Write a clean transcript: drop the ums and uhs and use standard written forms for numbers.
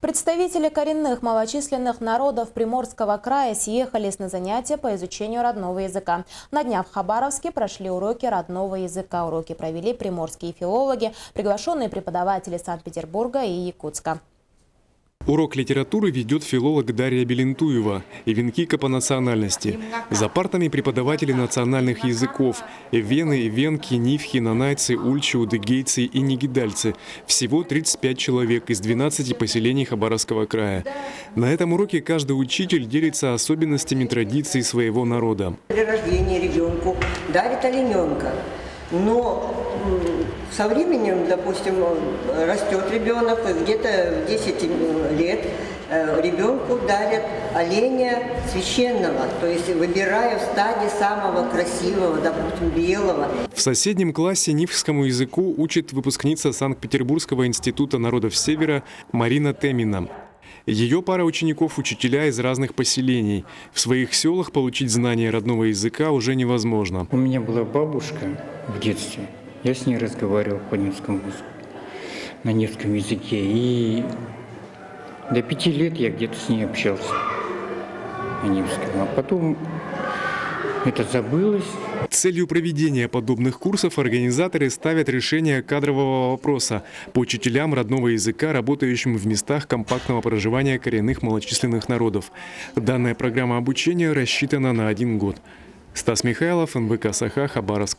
Представители коренных малочисленных народов Приморского края съехались на занятия по изучению родного языка. На днях в Хабаровске прошли уроки родного языка. Уроки провели приморские филологи, приглашенные преподаватели Санкт-Петербурга и Якутска. Урок литературы ведет филолог Дарья Белентуева и венкика по национальности. За партами преподаватели национальных языков – эвены, эвенки, нивхи, нанайцы, ульчи, удыгейцы и нигидальцы. Всего 35 человек из 12 поселений Хабаровского края. На этом уроке каждый учитель делится особенностями традиций своего народа. При рождении ребенку дарит олененка. Но со временем, допустим, растет ребенок, где-то в 10 лет ребенку дарят оленя священного, то есть выбирая в стаде самого красивого, допустим, белого. В соседнем классе нивхскому языку учит выпускница Санкт-Петербургского института народов Севера Марина Темина. Ее пара учеников – учителя из разных поселений. В своих селах получить знания родного языка уже невозможно. У меня была бабушка в детстве. Я с ней разговаривал по невскому языку, на невском языке. И до 5 лет я где-то с ней общался на невском. А потом это забылось. Целью проведения подобных курсов организаторы ставят решение кадрового вопроса по учителям родного языка, работающим в местах компактного проживания коренных малочисленных народов. Данная программа обучения рассчитана на 1 год. Стас Михайлов, НБК Саха, Хабаровск.